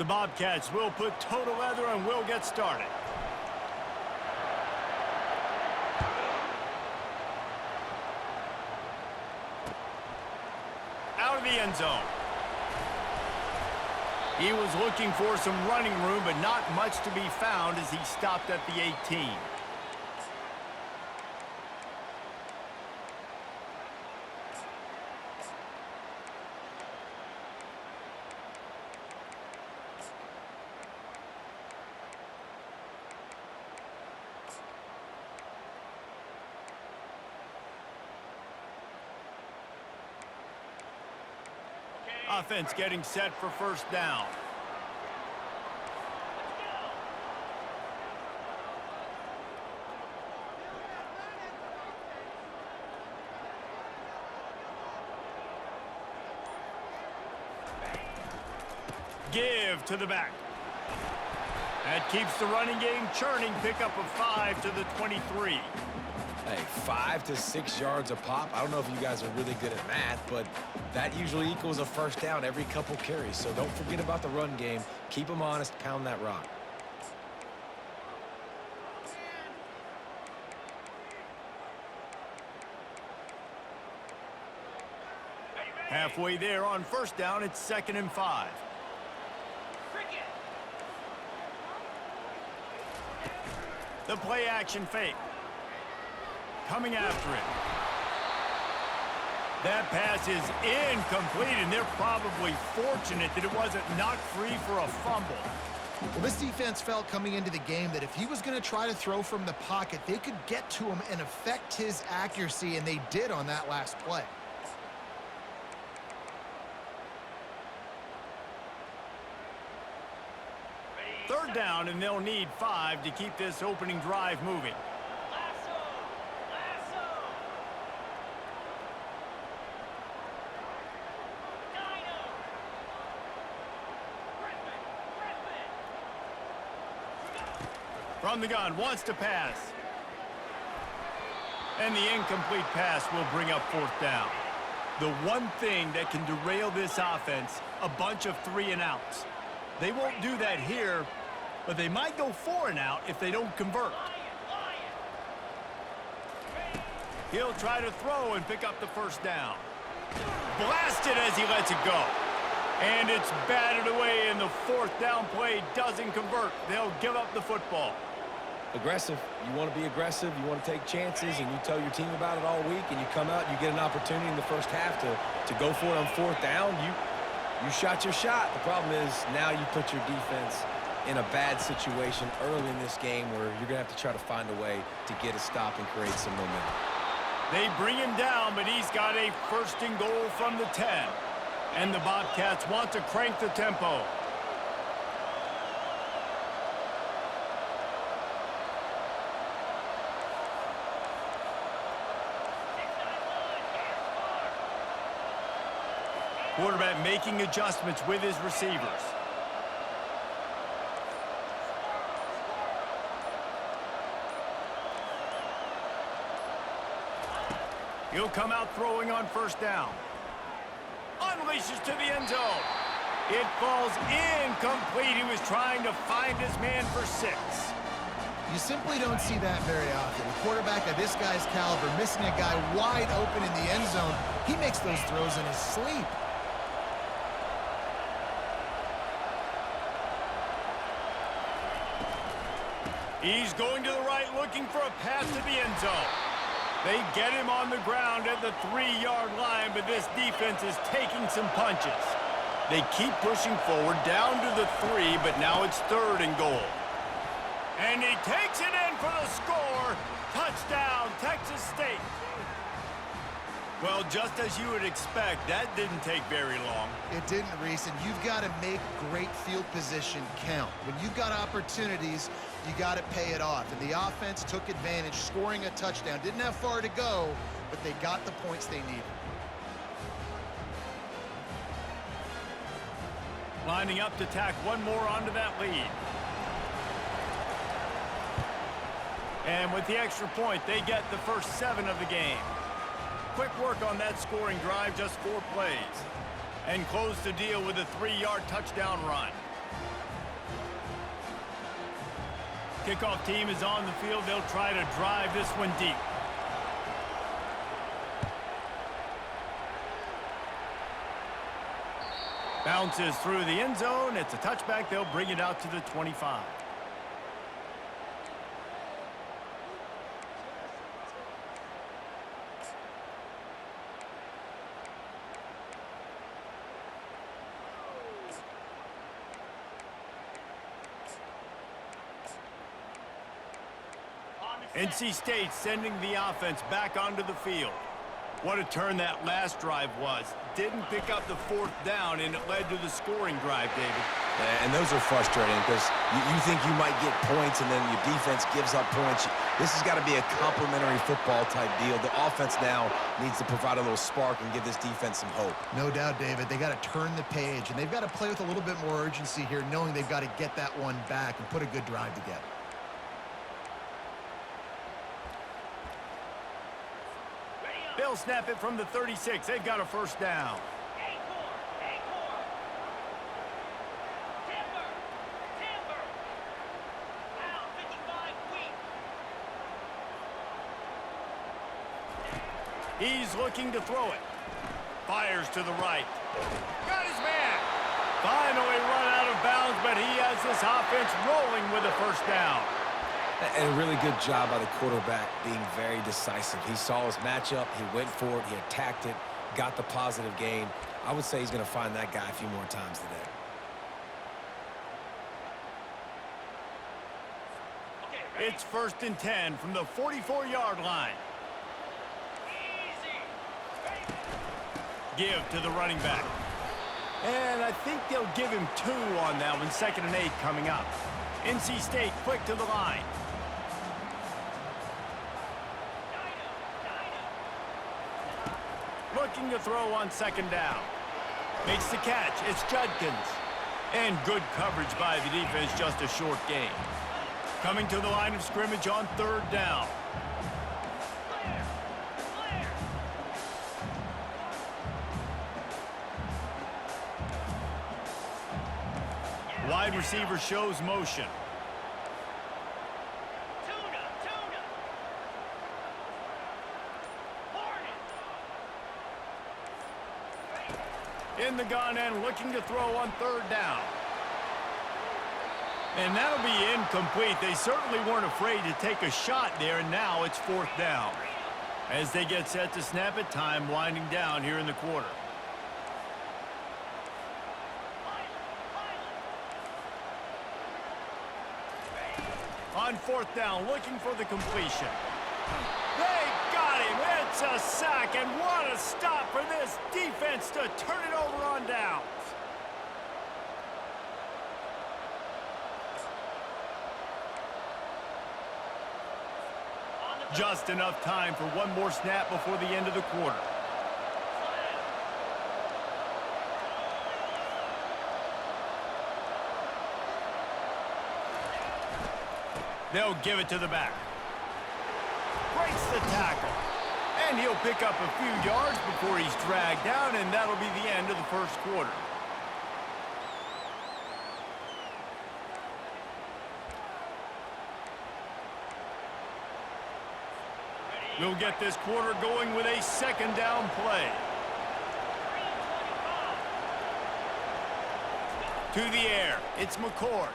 The Bobcats will put total leather and will get started. Out of the end zone. He was looking for some running room, but not much to be found as he stopped at the 18. Offense getting set for first down. Give to the back. That keeps the running game churning. Pickup of 5 to the 23. Hey, 5 to 6 yards a pop. I don't know if you guys are really good at math, but that usually equals a first down every couple carries. So don't forget about the run game. Keep them honest. Pound that rock. Halfway there on first down, it's 2nd and 5. The play action fake. Coming after it. That pass is incomplete, and they're probably fortunate that it wasn't knocked free for a fumble. Well, this defense felt coming into the game that if he was going to try to throw from the pocket, they could get to him and affect his accuracy, and they did on that last play. Third down, and they'll need 5 to keep this opening drive moving. From the gun, wants to pass. And the incomplete pass will bring up 4th down. The one thing that can derail this offense, a bunch of 3 and outs. They won't do that here, but they might go 4 and out if they don't convert. He'll try to throw and pick up the first down. Blasted as he lets it go. And it's batted away, and the 4th down play doesn't convert. They'll give up the football. Aggressive. You want to be aggressive. You want to take chances, and you tell your team about it all week, and you come out and you get an opportunity in the first half to go for it on 4th down. You shot your shot. The problem is now you put your defense in a bad situation early in this game where you're going to have to try to find a way to get a stop and create some momentum. They bring him down, but he's got a 1st and goal from the 10. And the Bobcats want to crank the tempo. Quarterback making adjustments with his receivers. He'll come out throwing on first down. Unleashes to the end zone. It falls incomplete. He was trying to find his man for 6. You simply don't see that very often. A quarterback of this guy's caliber missing a guy wide open in the end zone. He makes those throws in his sleep. He's going to the right, looking for a pass to the end zone. They get him on the ground at the 3-yard line, but this defense is taking some punches. They keep pushing forward down to the 3, but now it's 3rd and goal. And he takes it in for the score. Touchdown, Texas State. Well, just as you would expect, that didn't take very long. It didn't, Reese, and you've got to make great field position count. When you've got opportunities, you got to pay it off. And the offense took advantage, scoring a touchdown. Didn't have far to go, but they got the points they needed. Lining up to tack one more onto that lead. And with the extra point, they get the first 7 of the game. Quick work on that scoring drive, just 4 plays. And close the deal with a 3-yard touchdown run. Kickoff team is on the field. They'll try to drive this one deep. Bounces through the end zone. It's a touchback. They'll bring it out to the 25. NC State sending the offense back onto the field. What a turn that last drive was. Didn't pick up the fourth down, and it led to the scoring drive, David. And those are frustrating because you think you might get points and then your defense gives up points. This has got to be a complementary football type deal. The offense now needs to provide a little spark and give this defense some hope. No doubt, David. They got to turn the page, and they've got to play with a little bit more urgency here, knowing they've got to get that one back and put a good drive together. They'll snap it from the 36. They've got a first down. He's looking to throw it. Fires to the right. Got his man. Finally run out of bounds, but he has this offense rolling with a first down. And a really good job by the quarterback being very decisive. He saw his matchup, he went for it, he attacked it, got the positive gain. I would say he's going to find that guy a few more times today. It's 1st and 10 from the 44-yard line. Give to the running back. And I think they'll give him 2 on that one. 2nd and 8 coming up. NC State quick to the line. Looking to throw on 2nd down. Makes the catch. It's Judkins. And good coverage by the defense, just a short gain. Coming to the line of scrimmage on 3rd down. Wide receiver shows motion. In the gun and looking to throw on 3rd down. And that'll be incomplete. They certainly weren't afraid to take a shot there, and now it's 4th down. As they get set to snap it, time winding down here in the quarter. On 4th down, looking for the completion. They got him. It's a sack, and what a stop for this defense to turn it over on downs. Just enough time for one more snap before the end of the quarter. They'll give it to the back. Breaks the tackle. And he'll pick up a few yards before he's dragged down, and that'll be the end of the 1st quarter. We'll get this quarter going with a 2nd down play. To the air. It's McCord.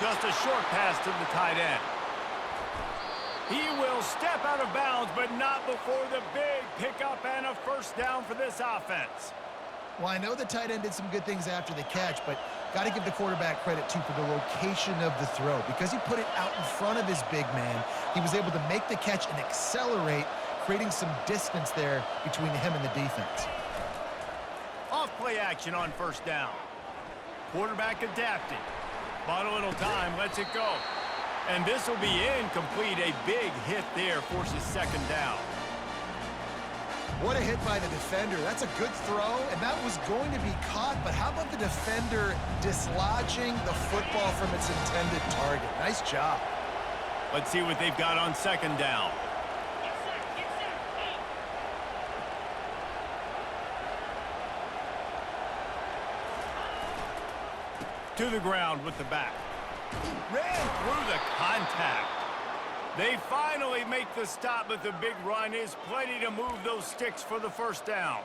Just a short pass to the tight end. He will step out of bounds, but not before the big pickup and a first down for this offense. Well, I know the tight end did some good things after the catch, but got to give the quarterback credit, too, for the location of the throw. Because he put it out in front of his big man, he was able to make the catch and accelerate, creating some distance there between him and the defense. Off play action on 1st down. Quarterback adapting. Bought a little time, lets it go. And this will be incomplete. A big hit there forces 2nd down. What a hit by the defender. That's a good throw, and that was going to be caught, but how about the defender dislodging the football from its intended target? Nice job. Let's see what they've got on 2nd down. To the ground with the back. Ran through the contact. They finally make the stop, but the big run is plenty to move those sticks for the first down.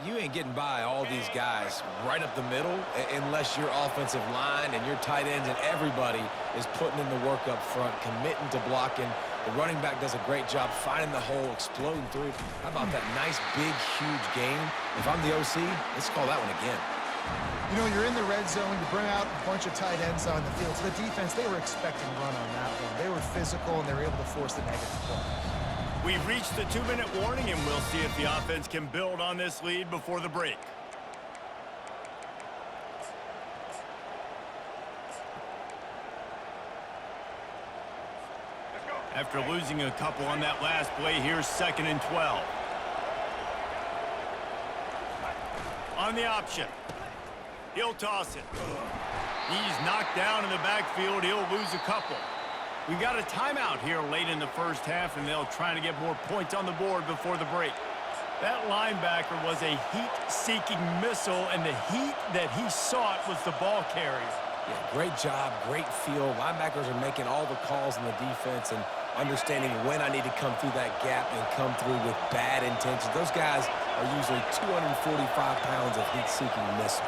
You ain't getting by all these guys right up the middle unless your offensive line and your tight ends and everybody is putting in the work up front, committing to blocking. The running back does a great job finding the hole, exploding through. How about that nice, big, huge gain? If I'm the OC, let's call that one again. You know, you're in the red zone. You bring out a bunch of tight ends on the field. So the defense, they were expecting run on that one. They were physical, and they were able to force the negative play. We've reached the 2-minute warning, and we'll see if the offense can build on this lead before the break. After losing a couple on that last play, here's 2nd and 12. On the option. He'll toss it. He's knocked down in the backfield. He'll lose a couple. We got a timeout here late in the first half, and they'll try to get more points on the board before the break. That linebacker was a heat-seeking missile, and the heat that he sought was the ball carrier. Yeah, great job, great feel. Linebackers are making all the calls in the defense and understanding when I need to come through that gap and come through with bad intentions. Those guys are usually 245 pounds of heat-seeking missile.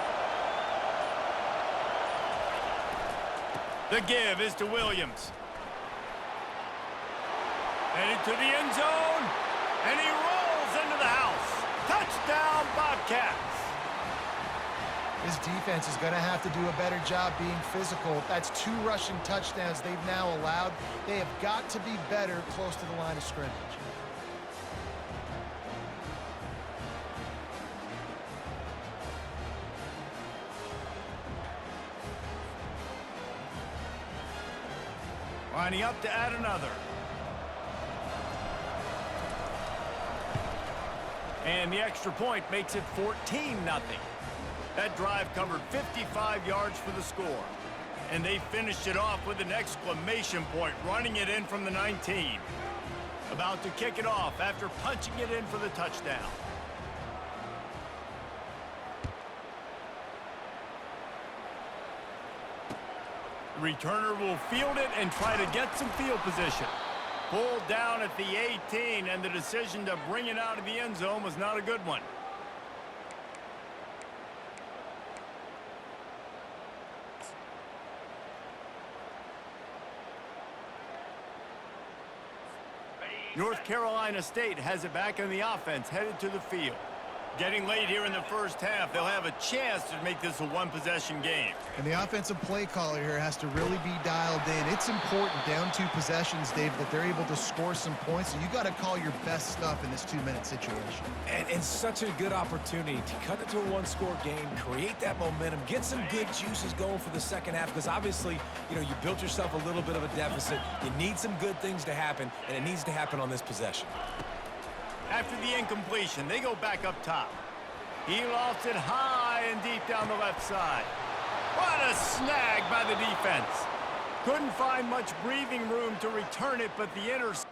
The give is to Williams. Headed to the end zone, and he rolls into the house. Touchdown, Bobcats. This defense is going to have to do a better job being physical. That's 2 rushing touchdowns they've now allowed. They have got to be better close to the line of scrimmage. Lining up to add another. And the extra point makes it 14-0. That drive covered 55 yards for the score. And they finished it off with an exclamation point, running it in from the 19. About to kick it off after punching it in for the touchdown. The returner will field it and try to get some field position. Pulled down at the 18, and the decision to bring it out of the end zone was not a good one. North Carolina State has it back in the offense, headed to the field. Getting late here in the first half, they'll have a chance to make this a one-possession game. And the offensive play caller here has to really be dialed in. It's important down 2 possessions, Dave, that they're able to score some points. So you got to call your best stuff in this 2-minute situation. And such a good opportunity to cut it to a 1-score game, create that momentum, get some good juices going for the second half, because obviously, you know, you built yourself a little bit of a deficit. You need some good things to happen, and it needs to happen on this possession. After the incompletion, they go back up top. He lofts it high and deep down the left side. What a snag by the defense. Couldn't find much breathing room to return it, but the interception.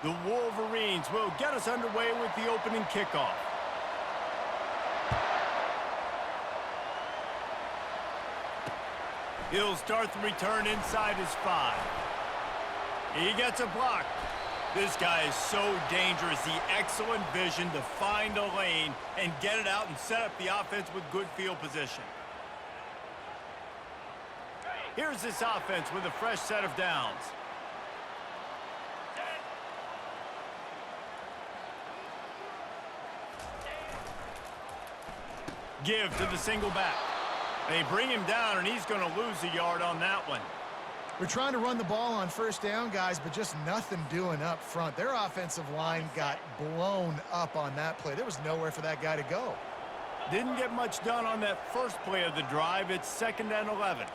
The Wolverines will get us underway with the opening kickoff. He'll start the return inside his 5. He gets a block. This guy is so dangerous. The excellent vision to find a lane and get it out and set up the offense with good field position. Here's this offense with a fresh set of downs. Give to the single back. They bring him down, and he's going to lose a yard on that one. We're trying to run the ball on first down, guys, but just nothing doing up front. Their offensive line got blown up on that play. There was nowhere for that guy to go. Didn't get much done on that first play of the drive. It's 2nd and 11.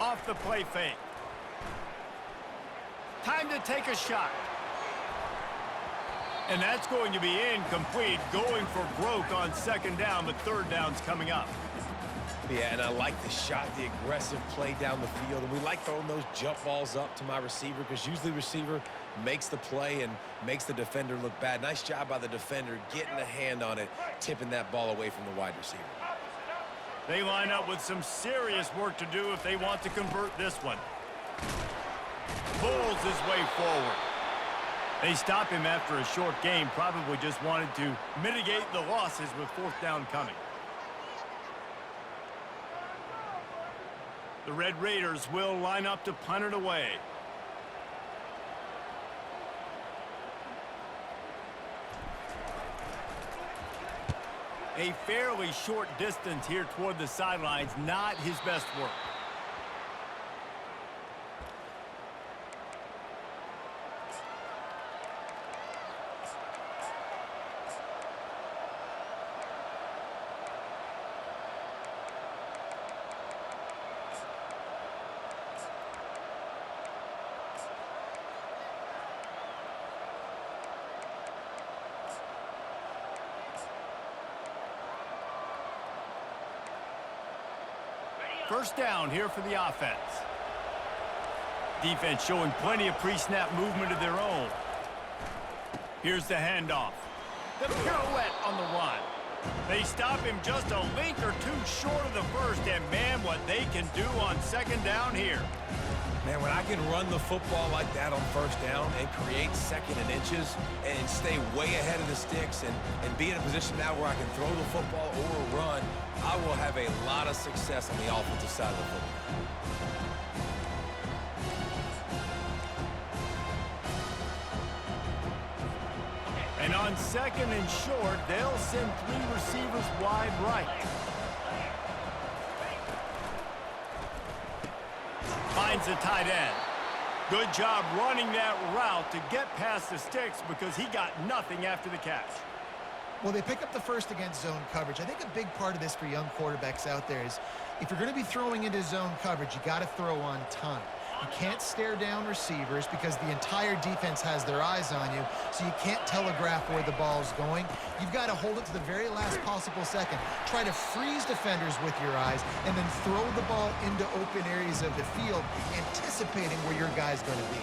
Off the play fake. Time to take a shot. And that's going to be incomplete, going for broke on 2nd down, but 3rd down's coming up. Yeah, and I like the shot, the aggressive play down the field. And we like throwing those jump balls up to my receiver because usually the receiver makes the play and makes the defender look bad. Nice job by the defender getting a hand on it, tipping that ball away from the wide receiver. They line up with some serious work to do if they want to convert this one. Pulls his way forward. They stop him after a short game, probably just wanted to mitigate the losses with 4th down coming. The Red Raiders will line up to punt it away. A fairly short distance here toward the sidelines, not his best work. First down here for the offense. Defense showing plenty of pre-snap movement of their own. Here's the handoff. The pirouette on the run. They stop him just a link or two short of the first, and man, what they can do on 2nd down here. Man, when I can run the football like that on 1st down and create 2nd and inches and stay way ahead of the sticks and be in a position now where I can throw the football or run, I will have a lot of success on the offensive side of the football. And on 2nd and short, they'll send 3 receivers wide right. Finds the tight end. Good job running that route to get past the sticks because he got nothing after the catch. Well, they pick up the first against zone coverage. I think a big part of this for young quarterbacks out there is if you're going to be throwing into zone coverage, you got to throw on time. You can't stare down receivers because the entire defense has their eyes on you, so you can't telegraph where the ball's going. You've got to hold it to the very last possible second. Try to freeze defenders with your eyes and then throw the ball into open areas of the field, anticipating where your guy's going to be.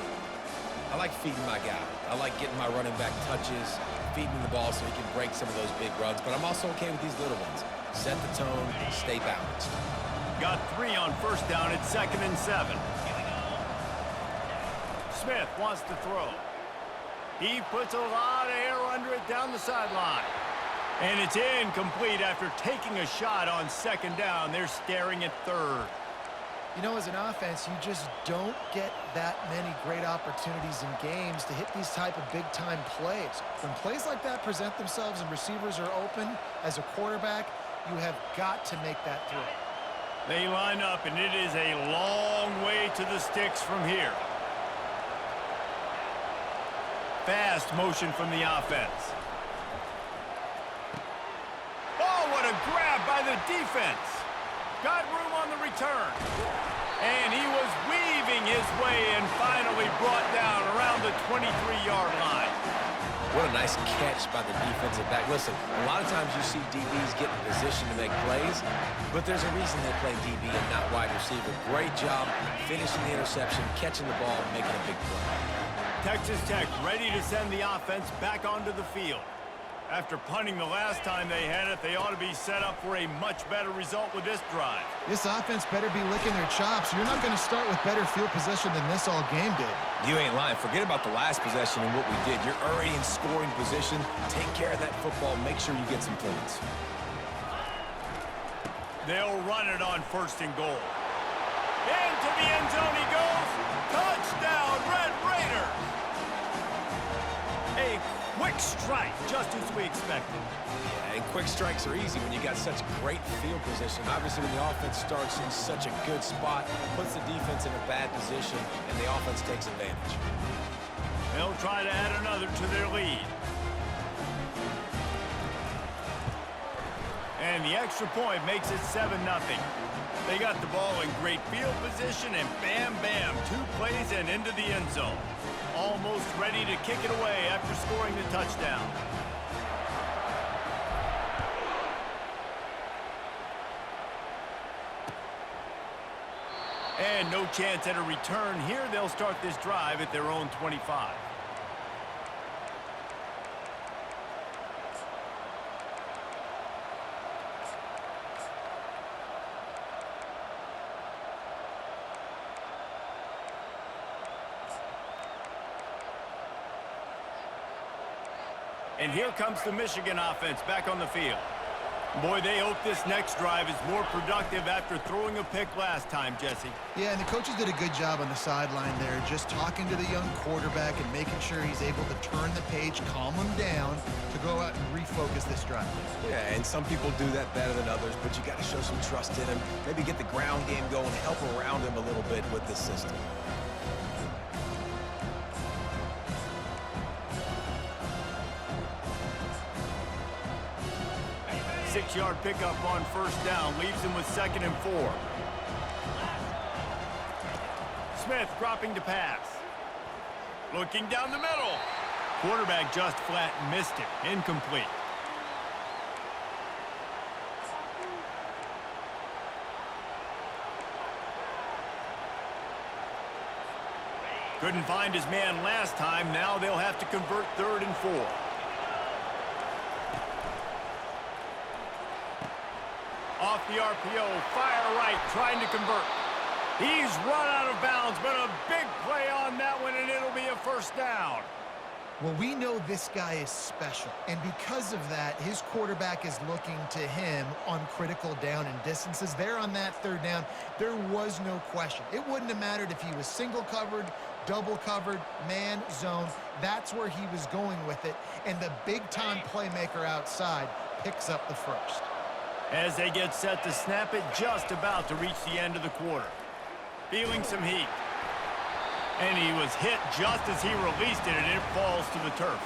I like feeding my guy. I like getting my running back touches, feeding him the ball so he can break some of those big runs, but I'm also okay with these little ones. Set the tone, stay balanced. Got 3 on 1st down at 2nd and 7. Smith wants to throw. He puts a lot of air under it down the sideline. And it's incomplete after taking a shot on 2nd down. They're staring at 3rd. You know, as an offense, you just don't get that many great opportunities in games to hit these type of big-time plays. When plays like that present themselves and receivers are open, as a quarterback, you have got to make that throw. They line up, and it is a long way to the sticks from here. Fast motion from the offense. Oh, what a grab by the defense. Got room on the return. And he was weaving his way and finally brought down around the 23-yard line. What a nice catch by the defensive back. Listen, a lot of times you see DBs get in position to make plays, but there's a reason they play DB and not wide receiver. Great job finishing the interception, catching the ball, and making a big play. Texas Tech ready to send the offense back onto the field. After punting the last time they had it, they ought to be set up for a much better result with this drive. This offense better be licking their chops. You're not going to start with better field position than this all game did. You ain't lying. Forget about the last possession and what we did. You're already in scoring position. Take care of that football. Make sure you get some points. They'll run it on 1st and goal. Into the end zone he goes. Touchdown, Red Raiders. A quick strike, just as we expected. Yeah, and quick strikes are easy when you got such great field position. Obviously, when the offense starts in such a good spot, puts the defense in a bad position, and the offense takes advantage. They'll try to add another to their lead. And the extra point makes it 7-0. They got the ball in great field position, and bam, bam, 2 plays and into the end zone. Almost ready to kick it away after scoring the touchdown. And no chance at a return here. They'll start this drive at their own 25. And here comes the Michigan offense back on the field. Boy, they hope this next drive is more productive after throwing a pick last time, Jesse. Yeah, and the coaches did a good job on the sideline there, just talking to the young quarterback and making sure he's able to turn the page, calm him down, to go out and refocus this drive. Yeah, and some people do that better than others, but you got to show some trust in him. Maybe get the ground game going, help around him a little bit with this system. 6-yard pickup on 1st down leaves him with 2nd and 4. Smith dropping to pass. Looking down the middle. Quarterback just flat missed it. Incomplete. Couldn't find his man last time. Now they'll have to convert 3rd and 4. Off the RPO, fire right, trying to convert. He's run out of bounds, but a big play on that one, and it'll be a 1st down. Well, we know this guy is special, and because of that, his quarterback is looking to him on critical down and distances. There on that 3rd down, there was no question. It wouldn't have mattered if he was single covered, double covered, man, zone. That's where he was going with it, and the big-time playmaker outside picks up the 1st. As they get set to snap it, just about to reach the end of the quarter. Feeling some heat. And he was hit just as he released it, and it falls to the turf.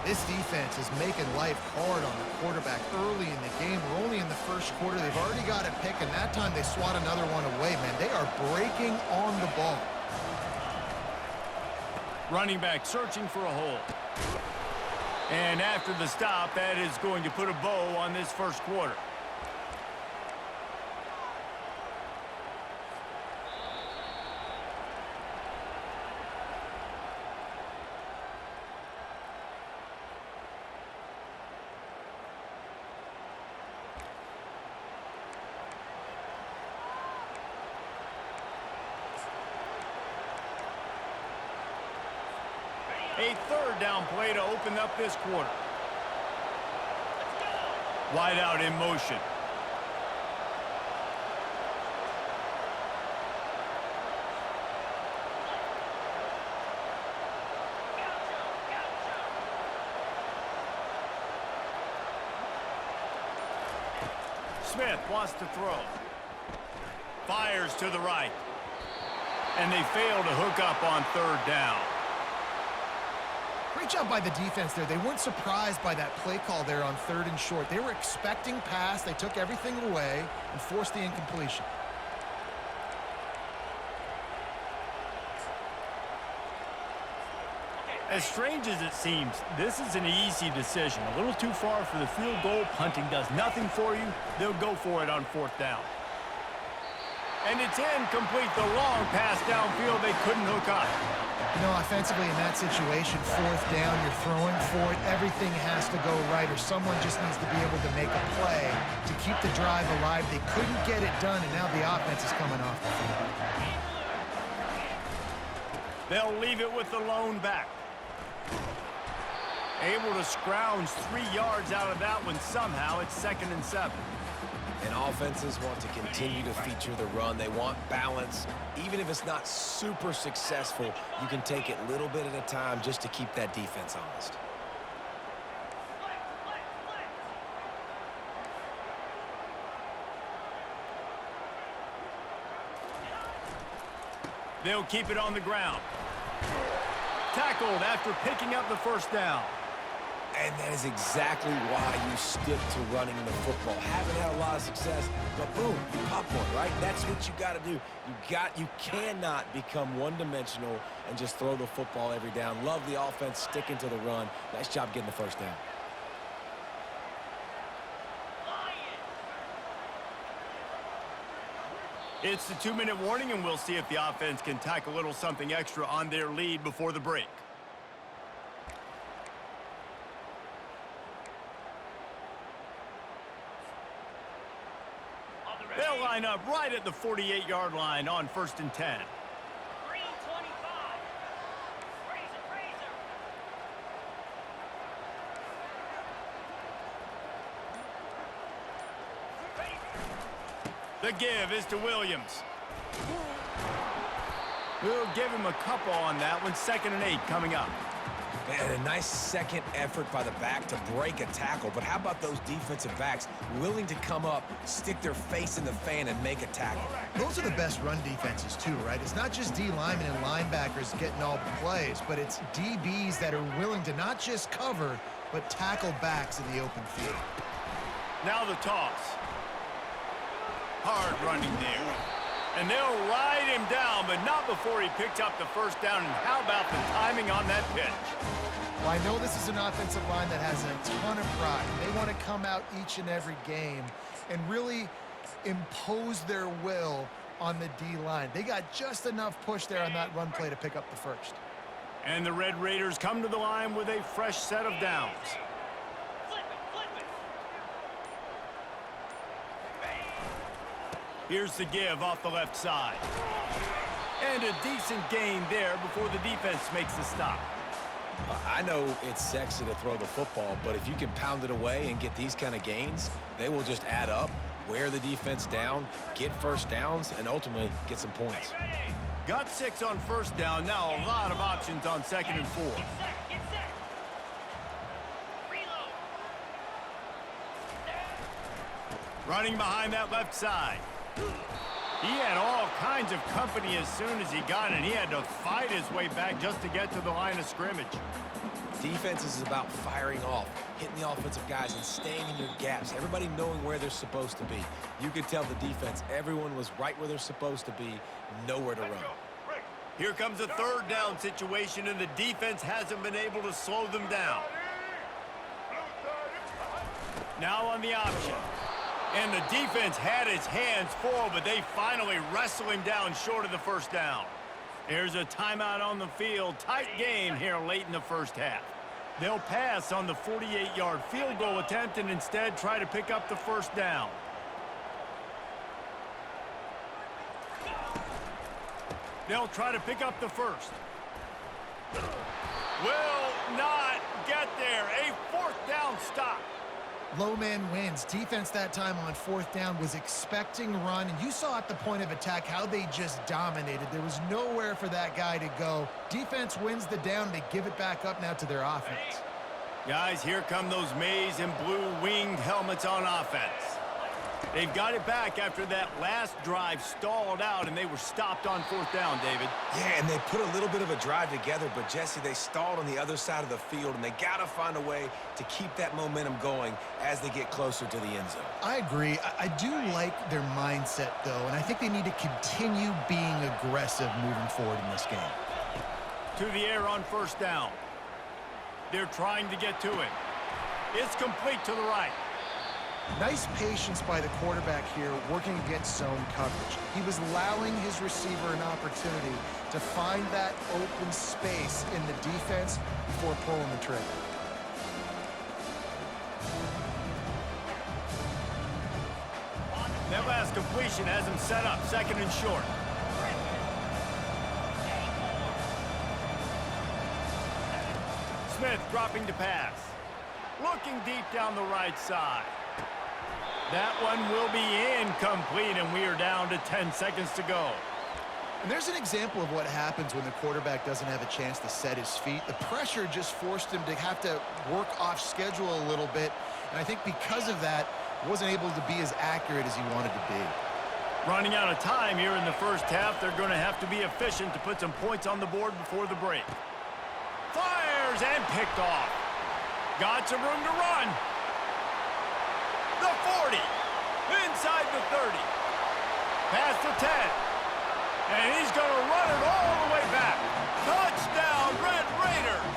This defense is making life hard on the quarterback early in the game. We're only in the 1st quarter. They've already got a pick, and that time they swat another one away, man. They are breaking on the ball. Running back searching for a hole. And after the stop, that is going to put a bow on this 1st quarter. A 3rd down play to open up this quarter. Wide out in motion. Smith wants to throw. Fires to the right. And they fail to hook up on 3rd down. Great job by the defense there. They weren't surprised by that play call there on 3rd and short. They were expecting pass. They took everything away and forced the incompletion. As strange as it seems, this is an easy decision. A little too far for the field goal. Punting does nothing for you. They'll go for it on 4th down. And it's incomplete. The long pass downfield they couldn't hook up. You know, offensively in that situation, 4th down, you're throwing for it. Everything has to go right, or someone just needs to be able to make a play to keep the drive alive. They couldn't get it done, and now the offense is coming off the field. They'll leave it with the lone back. Able to scrounge 3 yards out of that one somehow. It's 2nd and 7. And offenses want to continue to feature the run. They want balance. Even if it's not super successful, you can take it little bit at a time just to keep that defense honest. They'll keep it on the ground. Tackled after picking up the 1st down. And that is exactly why you stick to running the football. Haven't had a lot of success, but boom, you pop one, right? That's what you got to do. You cannot become one-dimensional and just throw the football every down. Love the offense sticking to the run. Nice job getting the 1st down. It's the 2-minute warning, and we'll see if the offense can tack a little something extra on their lead before the break. They'll line up right at the 48-yard line on 1st and 10. The give is to Williams. We'll give him a couple on that one. 2nd and 8 coming up. Man, a nice second effort by the back to break a tackle. But how about those defensive backs willing to come up, stick their face in the fan, and make a tackle? Those are the best run defenses too, right? It's not just D linemen and linebackers getting all the plays, but it's DBs that are willing to not just cover, but tackle backs in the open field. Now the toss. Hard running there. And they'll ride him down, but not before he picked up the 1st down. And how about the timing on that pitch? Well, I know this is an offensive line that has a ton of pride. They want to come out each and every game and really impose their will on the D-line. They got just enough push there on that run play to pick up the 1st. And the Red Raiders come to the line with a fresh set of downs. Here's the give off the left side. And a decent gain there before the defense makes the stop. I know it's sexy to throw the football, but if you can pound it away and get these kind of gains, they will just add up, wear the defense down, get 1st downs, and ultimately get some points. Got 6 on 1st down. Now a lot of options on 2nd and 4. Running behind that left side. He had all kinds of company as soon as he got it. He had to fight his way back just to get to the line of scrimmage. Defense is about firing off, hitting the offensive guys and staying in your gaps. Everybody knowing where they're supposed to be. You could tell the defense, everyone was right where they're supposed to be, nowhere to run. Here comes a 3rd down situation, and the defense hasn't been able to slow them down. Now on the option. And the defense had its hands full, but they finally wrestle him down short of the 1st down. There's a timeout on the field. Tight game here late in the 1st half. They'll pass on the 48-yard field goal attempt and instead try to pick up the 1st down. They'll try to pick up the 1st. Will not get there. A 4th down stop. Low man wins. Defense that time on 4th down was expecting run, and you saw at the point of attack how they just dominated. There was nowhere for that guy to go. Defense wins the down. They give it back up now to their offense. Guys, here come those maize and blue winged helmets on offense. They've got it back after that last drive stalled out, and they were stopped on 4th down, David. Yeah, and they put a little bit of a drive together, but, Jesse, they stalled on the other side of the field, and they got to find a way to keep that momentum going as they get closer to the end zone. I agree. I do like their mindset, though, and I think they need to continue being aggressive moving forward in this game. To the air on 1st down. They're trying to get to it. It's complete to the right. Nice patience by the quarterback here, working against zone coverage. He was allowing his receiver an opportunity to find that open space in the defense before pulling the trigger. That last completion has him set up, second and short. Smith dropping to pass. Looking deep down the right side. That one will be incomplete, and we are down to 10 seconds to go. And there's an example of what happens when the quarterback doesn't have a chance to set his feet. The pressure just forced him to have to work off schedule a little bit, and I think because of that, wasn't able to be as accurate as he wanted to be. Running out of time here in the first half, they're going to have to be efficient to put some points on the board before the break. Fires and picked off. Got some room to run. The 40. Inside the 30. Past the 10. And he's going to run it all the way back. Touchdown, Red Raiders.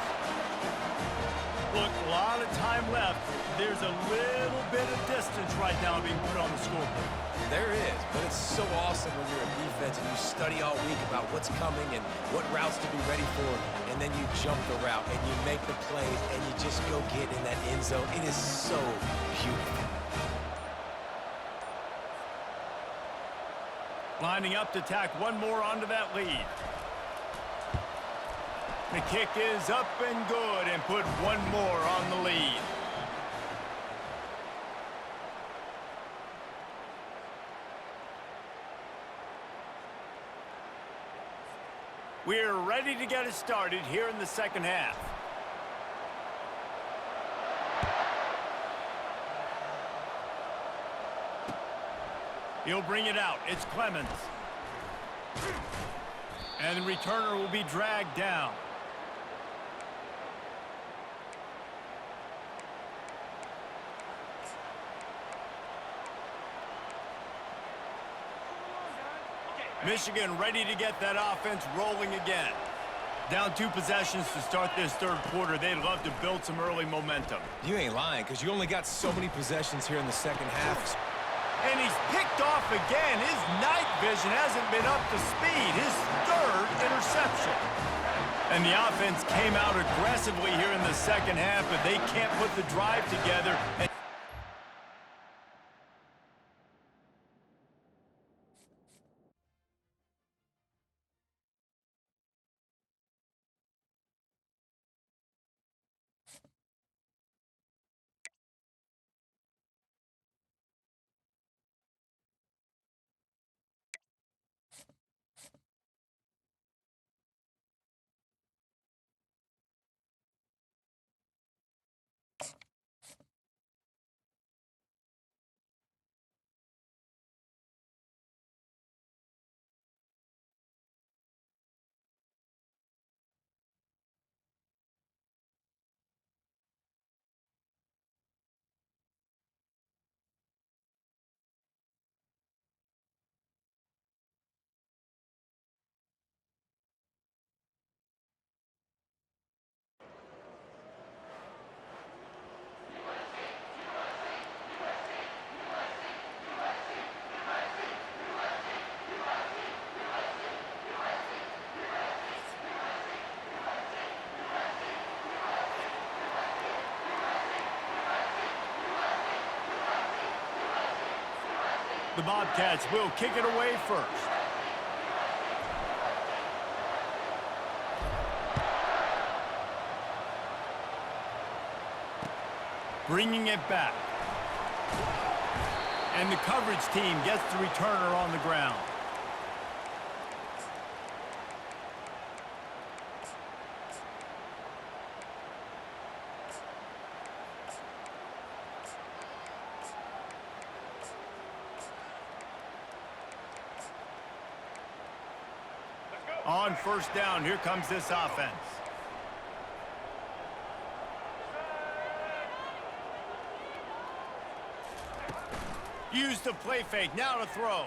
Look, a lot of time left. There's a little bit of distance right now being put on the scoreboard. There is, but it's so awesome when you're a defense and you study all week about what's coming and what routes to be ready for, and then you jump the route and you make the plays and you just go get in that end zone. It is so beautiful. Lining up to tack one more onto that lead. The kick is up and good and put one more on the lead. We're ready to get it started here in the second half. He'll bring it out. It's Clemens. And the returner will be dragged down. Michigan ready to get that offense rolling again. Down 2 possessions to start this third quarter. They'd love to build some early momentum. You ain't lying, because you only got so many possessions here in the second half. And he's picked off again. His night vision hasn't been up to speed. His third interception. And the offense came out aggressively here in the second half, but they can't put the drive together. The Bobcats will kick it away first. Bringing it back. And the coverage team gets the returner on the ground. On first down, here comes this offense. Use the play fake, now to throw.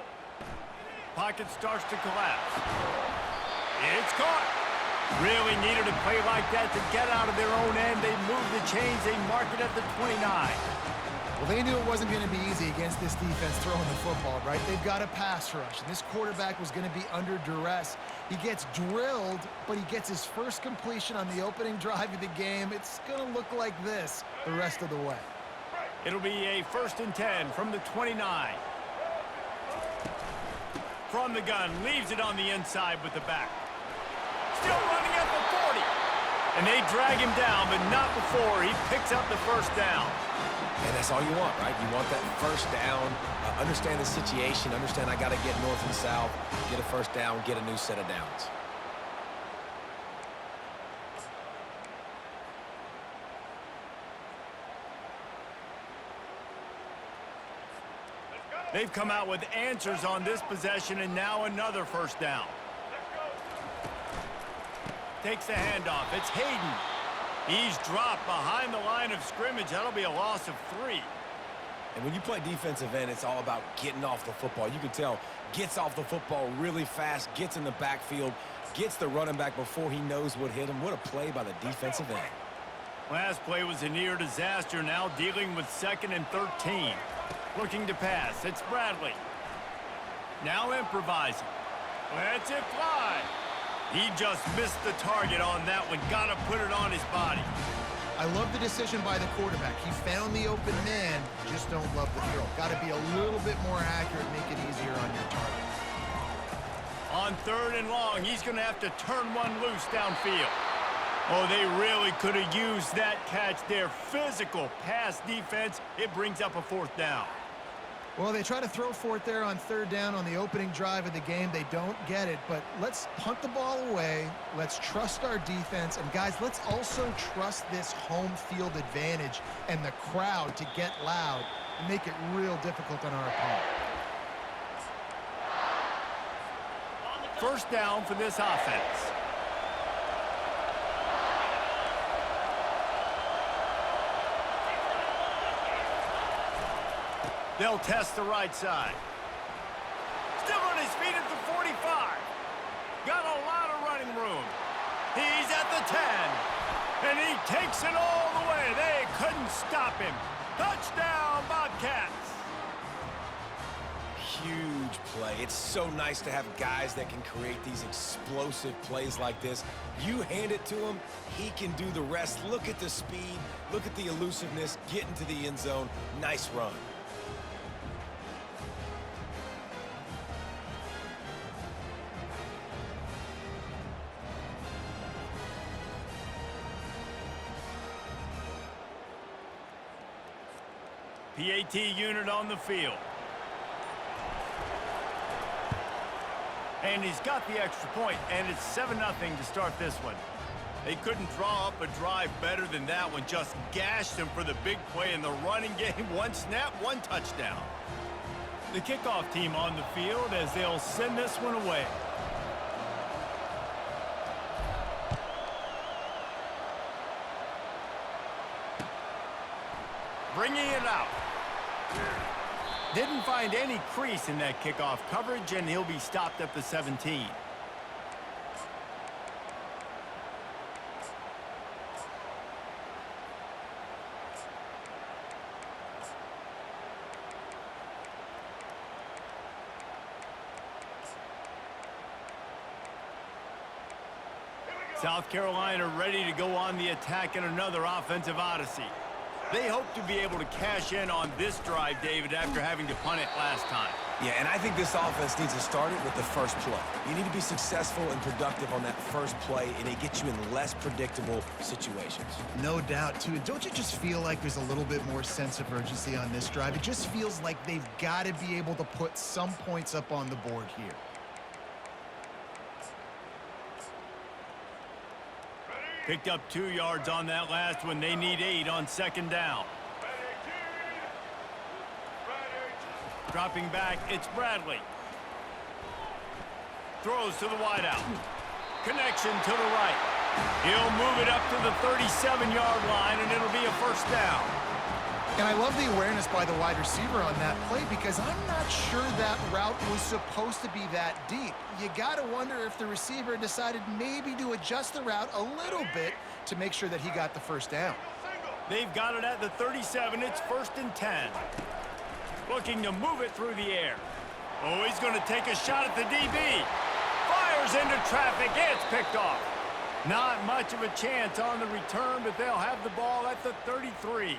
Pocket starts to collapse. It's caught. Really needed a play like that to get out of their own end. They move the chains. They mark it at the 29. Well, they knew it wasn't going to be easy against this defense throwing the football, right? They've got a pass rush, and this quarterback was going to be under duress. He gets drilled, but he gets his first completion on the opening drive of the game. It's going to look like this the rest of the way. It'll be a 1st and 10 from the 29. From the gun, leaves it on the inside with the back. Still running at the 40. And they drag him down, but not before he picks up the first down. And that's all you want, right? You want that first down, understand the situation, understand I got to get north and south, get a first down, get a new set of downs. They've come out with answers on this possession, and now another first down. Takes the handoff. It's Hayden. He's dropped behind the line of scrimmage. That'll be a loss of 3. And when you play defensive end, it's all about getting off the football. You can tell, gets off the football really fast, gets in the backfield, gets the running back before he knows what hit him. What a play by the defensive end. Last play was a near disaster. Now dealing with 2nd and 13. Looking to pass. It's Bradley. Now improvising. Lets it fly. He just missed the target on that one. Got to put it on his body. I love the decision by the quarterback. He found the open man. Just don't love the throw. Got to be a little bit more accurate, make it easier on your target. On 3rd and long, he's going to have to turn one loose downfield. Oh, they really could have used that catch there. Physical pass defense. It brings up a 4th down. Well, they try to throw for it there on 3rd down on the opening drive of the game. They don't get it, but let's punt the ball away. Let's trust our defense. And, guys, let's also trust this home field advantage and the crowd to get loud and make it real difficult on our opponent. First down for this offense. They'll test the right side. Still on his feet at the 45. Got a lot of running room. He's at the 10. And he takes it all the way. They couldn't stop him. Touchdown, Bobcats. Huge play. It's so nice to have guys that can create these explosive plays like this. You hand it to him, he can do the rest. Look at the speed. Look at the elusiveness. Get into the end zone. Nice run. PAT unit on the field. And he's got the extra point, and it's 7-0 to start this one. They couldn't draw up a drive better than that one. Just gashed him for the big play in the running game. 1 snap, 1 touchdown. The kickoff team on the field as they'll send this one away. Bringing it out. Didn't find any crease in that kickoff coverage, and he'll be stopped at the 17. South Carolina ready to go on the attack in another offensive odyssey. They hope to be able to cash in on this drive, David, after having to punt it last time. Yeah, and I think this offense needs to start it with the first play. You need to be successful and productive on that first play, and it gets you in less predictable situations. No doubt, too. Don't you just feel like there's a little bit more sense of urgency on this drive? It just feels like they've got to be able to put some points up on the board here. Picked up 2 yards on that last one. They need 8 on 2nd down. Dropping back, it's Bradley. Throws to the wideout. Connection to the right. He'll move it up to the 37-yard line, and it'll be a first down. And I love the awareness by the wide receiver on that play because I'm not sure that route was supposed to be that deep. You got to wonder if the receiver decided maybe to adjust the route a little bit to make sure that he got the first down. They've got it at the 37. It's 1st and 10. Looking to move it through the air. Oh, he's going to take a shot at the DB. Fires into traffic. It's picked off. Not much of a chance on the return, but they'll have the ball at the 33.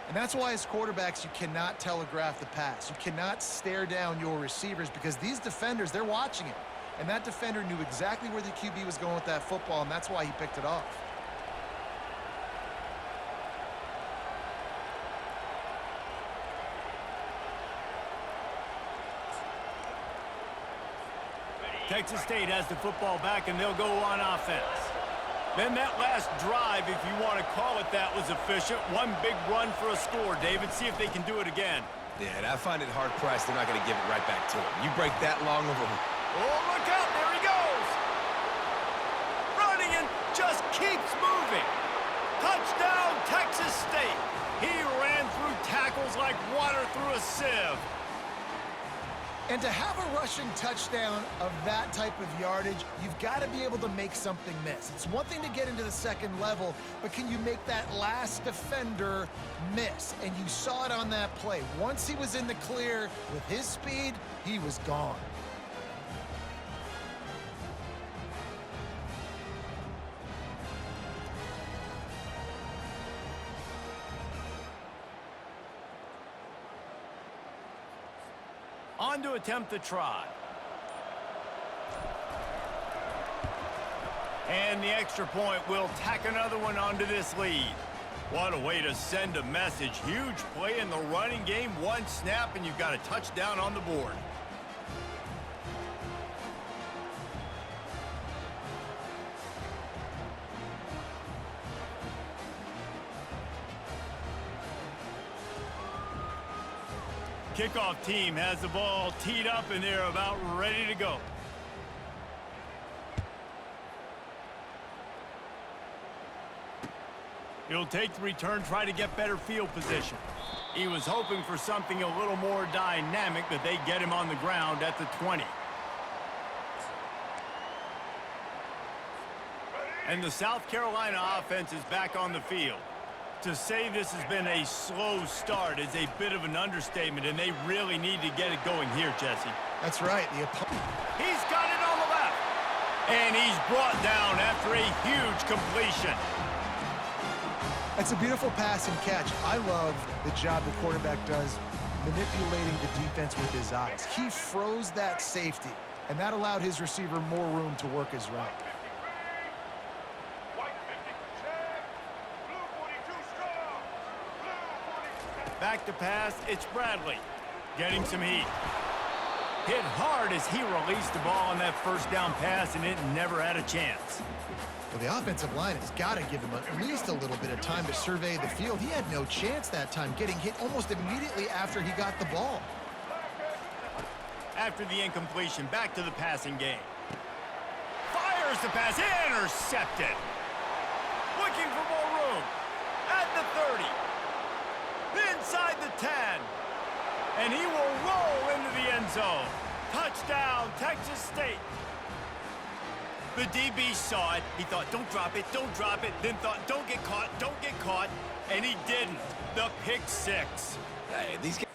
And that's why as quarterbacks, you cannot telegraph the pass. You cannot stare down your receivers because these defenders, they're watching it. And that defender knew exactly where the QB was going with that football, and that's why he picked it off. Texas State has the football back, and they'll go on offense. Then that last drive, if you want to call it that, was efficient. One big run for a score, David. See if they can do it again. Yeah, and I find it hard-pressed they're not going to give it right back to him. You break that long of a... Oh, look out. There he goes. Running and just keeps moving. Touchdown, Texas State. He ran through tackles like water through a sieve. And to have a rushing touchdown of that type of yardage, you've got to be able to make something miss. It's one thing to get into the second level, but can you make that last defender miss? And you saw it on that play. Once he was in the clear with his speed, he was gone. On to attempt the try. And the extra point will tack another one onto this lead. What a way to send a message. Huge play in the running game. One snap, and you've got a touchdown on the board. Kickoff team has the ball teed up, and they're about ready to go. He'll take the return, try to get better field position. He was hoping for something a little more dynamic, but they get him on the ground at the 20. And the South Carolina offense is back on the field. To say this has been a slow start is a bit of an understatement, and they really need to get it going here, Jesse. That's right. He's got it on the left. And he's brought down after a huge completion. It's a beautiful pass and catch. I love the job the quarterback does manipulating the defense with his eyes. He froze that safety, and that allowed his receiver more room to work his route. Back to pass, it's Bradley. Getting some heat. Hit hard as he released the ball on that first down pass, and it never had a chance. Well, the offensive line has got to give him at least a little bit of time to survey the field. He had no chance that time, getting hit almost immediately after he got the ball. After the incompletion, back to the passing game. Fires the pass, intercepted. Looking for more room. At the 30. Inside the 10. And he will roll into the end zone. Touchdown, Texas State. The DB saw it. He thought, don't drop it, don't drop it. Then thought, don't get caught, and he didn't. The pick six. Hey, these guys...